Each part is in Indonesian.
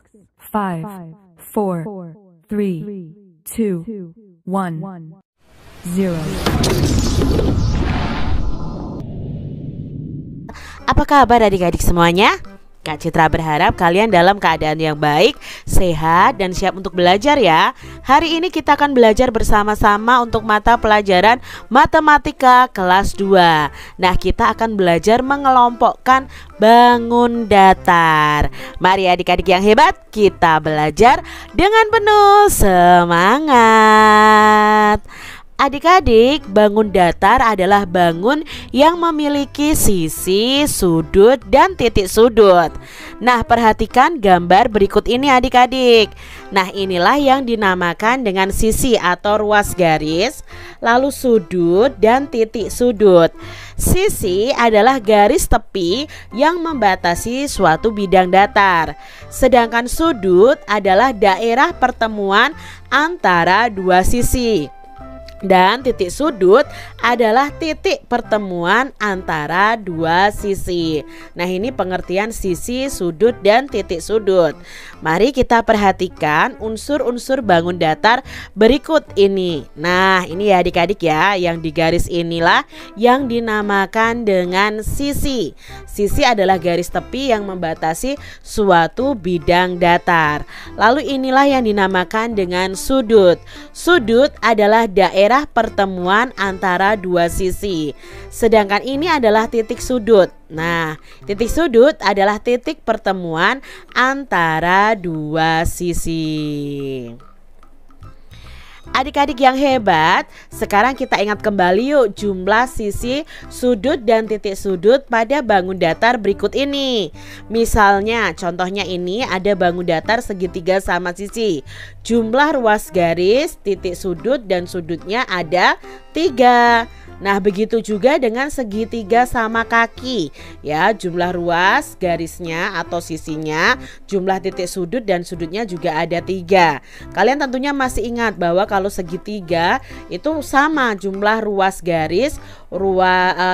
5, 4, 3, 2, 1, 0. Apa kabar adik-adik semuanya? Kak Citra berharap kalian dalam keadaan yang baik, sehat, dan siap untuk belajar ya. Hari ini kita akan belajar bersama-sama untuk mata pelajaran Matematika kelas 2. Nah, kita akan belajar mengelompokkan bangun datar. Mari adik-adik yang hebat, kita belajar dengan penuh semangat. Adik-adik, bangun datar adalah bangun yang memiliki sisi, sudut, dan titik sudut. Nah, perhatikan gambar berikut ini adik-adik. Nah, inilah yang dinamakan dengan sisi atau ruas garis, lalu sudut dan titik sudut. Sisi adalah garis tepi yang membatasi suatu bidang datar. Sedangkan sudut adalah daerah pertemuan antara dua sisi. Dan titik sudut adalah titik pertemuan antara dua sisi. Nah, ini pengertian sisi, sudut, dan titik sudut. Mari kita perhatikan unsur-unsur bangun datar berikut ini. Nah, ini ya adik-adik ya, yang di garis inilah yang dinamakan dengan sisi. Sisi adalah garis tepi yang membatasi suatu bidang datar. Lalu inilah yang dinamakan dengan sudut. Sudut adalah daerah pertemuan antara dua sisi. Sedangkan ini adalah titik sudut. Nah, titik sudut adalah titik pertemuan antara dua sisi. Adik-adik yang hebat, sekarang kita ingat kembali yuk jumlah sisi, sudut, dan titik sudut pada bangun datar berikut ini. Misalnya, contohnya ini ada bangun datar segitiga sama sisi. Jumlah ruas garis, titik sudut, dan sudutnya ada 3. Nah, begitu juga dengan segitiga sama kaki. Ya, jumlah ruas garisnya atau sisinya, jumlah titik sudut dan sudutnya juga ada 3. Kalian tentunya masih ingat bahwa kalau segitiga itu sama jumlah ruas garis,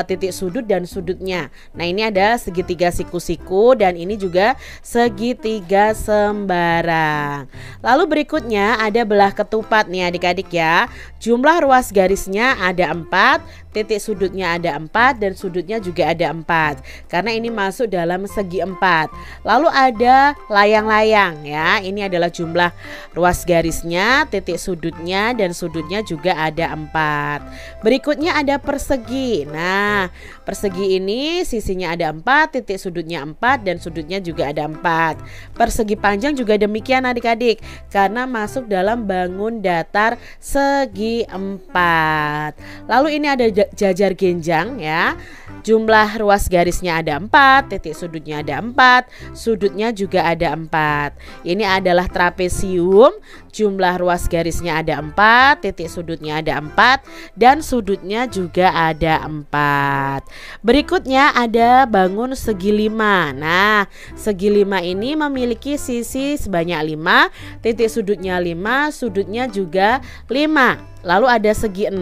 titik sudut dan sudutnya. Nah, ini ada segitiga siku-siku dan ini juga segitiga sembarang. Lalu berikutnya ada belah ketupat nih adik-adik ya. Jumlah ruas garisnya ada 4, titik sudutnya ada 4, dan sudutnya juga ada 4 karena ini masuk dalam segi 4. Lalu ada layang-layang ya. Ini adalah jumlah ruas garisnya, titik sudutnya, dan sudutnya juga ada 4. Berikutnya ada persegi. Nah, persegi ini sisinya ada 4, titik sudutnya 4, dan sudutnya juga ada 4. Persegi panjang juga demikian adik-adik karena masuk dalam bangun datar segi 4. Lalu ini ada jajar genjang ya. Jumlah ruas garisnya ada 4, titik sudutnya ada 4, sudutnya juga ada 4. Ini adalah trapesium. Jumlah ruas garisnya ada 4, titik sudutnya ada 4, dan sudutnya juga ada 4. Berikutnya ada bangun segi 5. Nah, segi 5 ini memiliki sisi sebanyak 5, titik sudutnya 5, sudutnya juga 5. Lalu ada segi 6,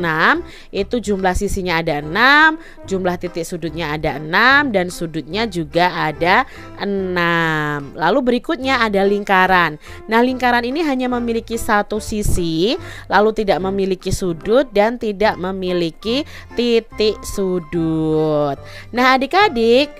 itu jumlah sisinya ada 6, jumlah titik sudutnya ada 6, dan sudutnya juga ada 6. Lalu berikutnya ada lingkaran. Nah, lingkaran ini hanya memiliki satu sisi, lalu tidak memiliki sudut dan tidak memiliki titik sudut. Nah, adik-adik,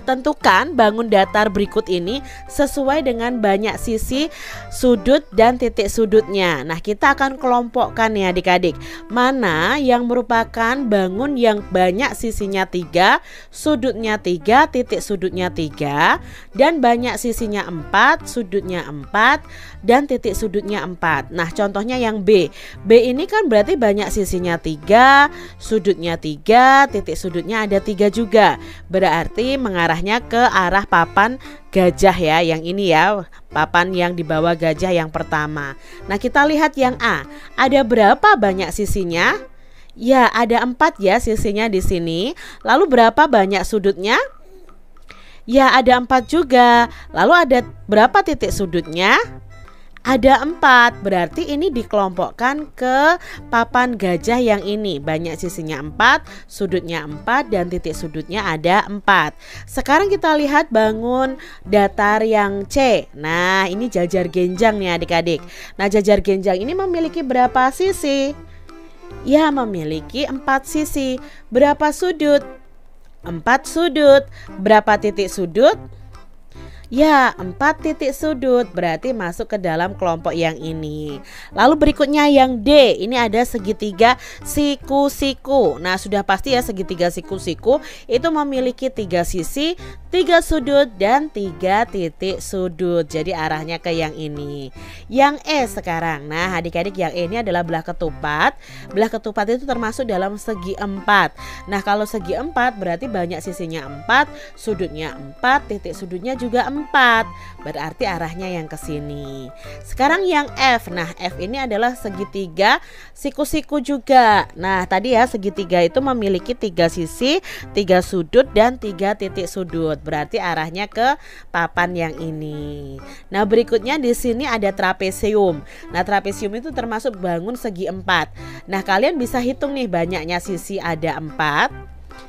tentukan bangun datar berikut ini sesuai dengan banyak sisi, sudut, dan titik sudutnya. Nah, kita akan kelompokkan ya adik-adik. Mana yang merupakan bangun yang banyak sisinya 3, sudutnya 3, titik sudutnya 3, dan banyak sisinya 4, sudutnya 4, dan titik sudutnya 4. Nah, contohnya yang B. B ini kan berarti banyak sisinya 3, sudutnya 3, titik sudutnya ada 3 juga. Berarti mengarahnya ke arah papan gajah ya, yang ini ya, papan yang di bawah gajah yang pertama. Nah, kita lihat yang A. Ada berapa banyak sisinya? Ya, ada 4 ya sisinya di sini. Lalu berapa banyak sudutnya? Ya, ada 4 juga. Lalu ada berapa titik sudutnya? ada 4. Berarti ini dikelompokkan ke papan gajah yang ini. Banyak sisinya 4, sudutnya 4, dan titik sudutnya ada 4. Sekarang kita lihat bangun datar yang C. Nah, ini jajar genjang nih adik-adik. Nah, jajar genjang ini memiliki berapa sisi? Ya, memiliki 4 sisi. Berapa sudut? 4 sudut. Berapa titik sudut? Ya, 4 titik sudut, berarti masuk ke dalam kelompok yang ini. Lalu berikutnya yang D, ini ada segitiga siku-siku. Nah, sudah pasti ya segitiga siku-siku itu memiliki 3 sisi, 3 sudut, dan 3 titik sudut. Jadi arahnya ke yang ini. Yang E sekarang. Nah, adik-adik, yang E ini adalah belah ketupat. Belah ketupat itu termasuk dalam segi 4. Nah, kalau segi 4 berarti banyak sisinya 4, sudutnya 4, titik sudutnya juga 4. Berarti arahnya yang ke sini. Sekarang yang F. Nah, F ini adalah segitiga siku-siku juga. Nah, tadi ya segitiga itu memiliki 3 sisi, 3 sudut, dan 3 titik sudut. Berarti arahnya ke papan yang ini. Nah, berikutnya di sini ada trapesium. Nah, trapesium itu termasuk bangun segi 4. Nah, kalian bisa hitung nih, banyaknya sisi ada 4.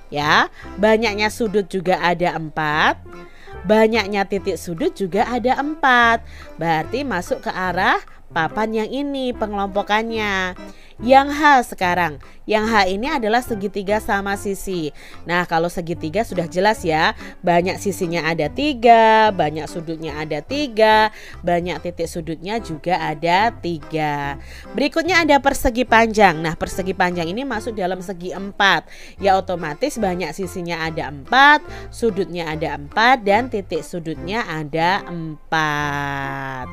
Ya, banyaknya sudut juga ada 4. Banyaknya titik sudut juga ada 4. Berarti masuk ke arah papan yang ini pengelompokannya. Yang H sekarang. Yang H ini adalah segitiga sama sisi. Nah, kalau segitiga sudah jelas ya. Banyak sisinya ada 3, banyak sudutnya ada 3, banyak titik sudutnya juga ada 3. Berikutnya ada persegi panjang. Nah, persegi panjang ini masuk dalam segi 4. Ya, otomatis banyak sisinya ada 4, sudutnya ada 4, dan titik sudutnya ada 4.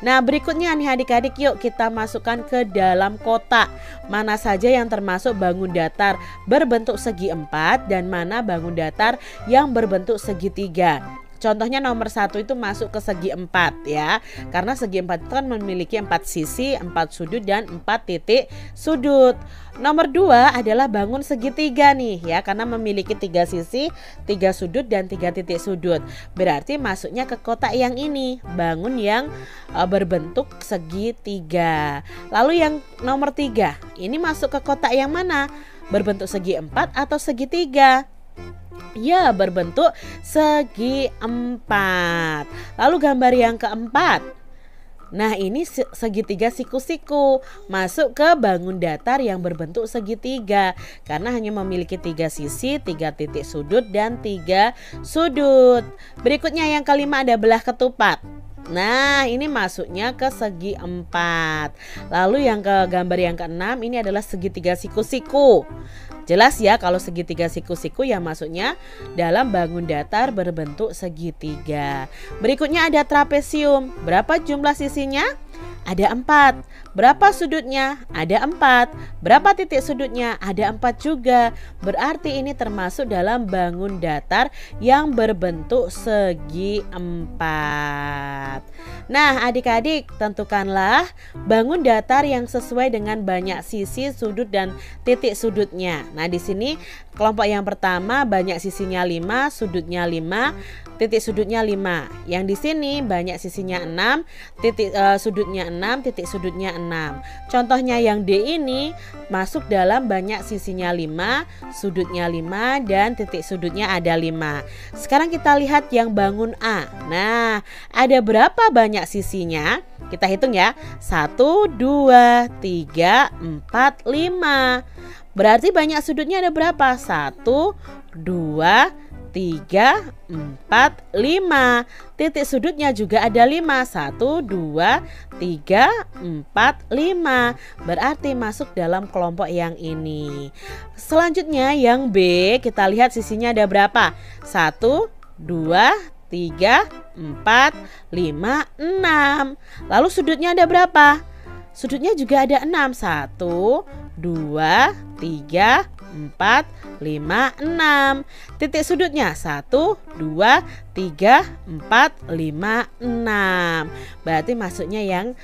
Nah, berikutnya nih adik-adik, yuk kita masukkan ke dalam kotak. Mana saja yang termasuk bangun datar berbentuk segi 4 dan mana bangun datar yang berbentuk segitiga. Contohnya nomor 1 itu masuk ke segi 4 ya. Karena segi 4 itu kan memiliki 4 sisi, 4 sudut, dan 4 titik sudut. Nomor 2 adalah bangun segitiga nih ya, karena memiliki 3 sisi, 3 sudut, dan 3 titik sudut. Berarti masuknya ke kotak yang ini, bangun yang berbentuk segitiga. Lalu yang nomor 3, ini masuk ke kotak yang mana? Berbentuk segi 4 atau segitiga? Ya, berbentuk segi 4. Lalu gambar yang keempat. Nah, ini segitiga siku-siku, masuk ke bangun datar yang berbentuk segitiga karena hanya memiliki 3 sisi, 3 titik sudut, dan 3 sudut. Berikutnya yang kelima ada belah ketupat. Nah, ini masuknya ke segi 4. Lalu yang ke gambar yang keenam, ini adalah segitiga siku-siku. Jelas ya, kalau segitiga siku-siku ya masuknya dalam bangun datar berbentuk segitiga. Berikutnya ada trapesium. Berapa jumlah sisinya? Ada 4. Berapa sudutnya? Ada 4. Berapa titik sudutnya? Ada 4 juga. Berarti ini termasuk dalam bangun datar yang berbentuk segi 4. Nah, adik-adik, tentukanlah bangun datar yang sesuai dengan banyak sisi, sudut, dan titik sudutnya. Nah, di sini kelompok yang pertama banyak sisinya 5, sudutnya 5, titik sudutnya 5. Yang di sini banyak sisinya 6, sudutnya 6, titik sudutnya 6. Contohnya yang D ini masuk dalam banyak sisinya 5, sudutnya 5, dan titik sudutnya ada 5. Sekarang kita lihat yang bangun A. Nah, ada berapa banyak sisinya? Kita hitung ya. 1, 2, 3, 4, 5. Berarti banyak sudutnya ada berapa? 1, 2, 3, 4, 5. Titik sudutnya juga ada 5. 1, 2, 3, 4, 5. Berarti masuk dalam kelompok yang ini. Selanjutnya yang B, kita lihat sisinya ada berapa? 1, 2, 3, 4, 5, 6. Lalu sudutnya ada berapa? Sudutnya juga ada 6. 1, 2, 3, 4, 5, 6. Titik sudutnya 1, 2, 3, 4, 5, 6. Berarti masuknya yang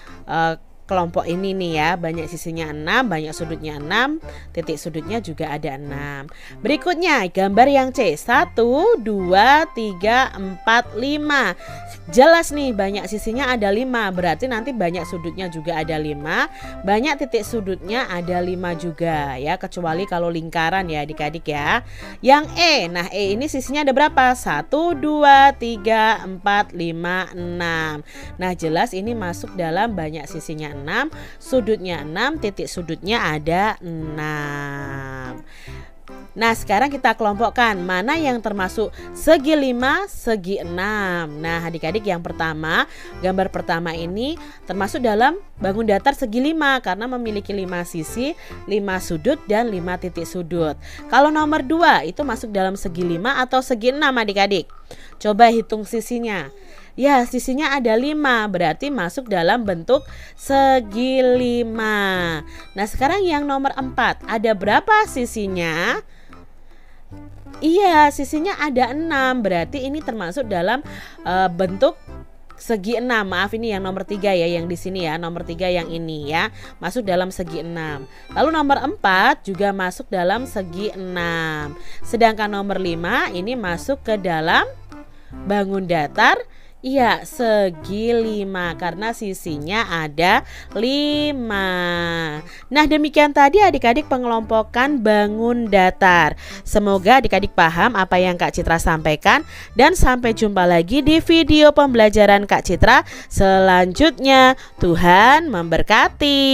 kelompok ini nih ya, banyak sisinya 6, banyak sudutnya 6, titik sudutnya juga ada 6. Berikutnya gambar yang C, 1, 2, 3, 4, 5. Jelas nih banyak sisinya ada 5, berarti nanti banyak sudutnya juga ada 5, banyak titik sudutnya ada 5 juga ya, kecuali kalau lingkaran ya adik-adik ya. Yang E, nah E ini sisinya ada berapa? 1, 2, 3, 4, 5, 6. Nah jelas ini masuk dalam banyak sisinya 6, sudutnya 6, titik sudutnya ada 6. Nah sekarang kita kelompokkan mana yang termasuk segi 5, segi 6. Nah adik-adik yang pertama, gambar pertama ini termasuk dalam bangun datar segi 5 karena memiliki 5 sisi, 5 sudut dan 5 titik sudut. Kalau nomor 2 itu masuk dalam segi 5 atau segi 6 adik-adik. Coba hitung sisinya. Ya sisinya ada 5, berarti masuk dalam bentuk segi 5. Nah sekarang yang nomor 4, ada berapa sisinya? Iya sisinya ada 6, berarti ini termasuk dalam bentuk segi 6. Maaf ini yang nomor 3 ya, yang di sini ya, nomor 3 yang ini ya, masuk dalam segi 6. Lalu nomor 4 juga masuk dalam segi 6. Sedangkan nomor 5 ini masuk ke dalam bangun datar, iya segi 5 karena sisinya ada 5. Nah demikian tadi adik-adik pengelompokan bangun datar. Semoga adik-adik paham apa yang Kak Citra sampaikan. Dan sampai jumpa lagi di video pembelajaran Kak Citra selanjutnya. Tuhan memberkati.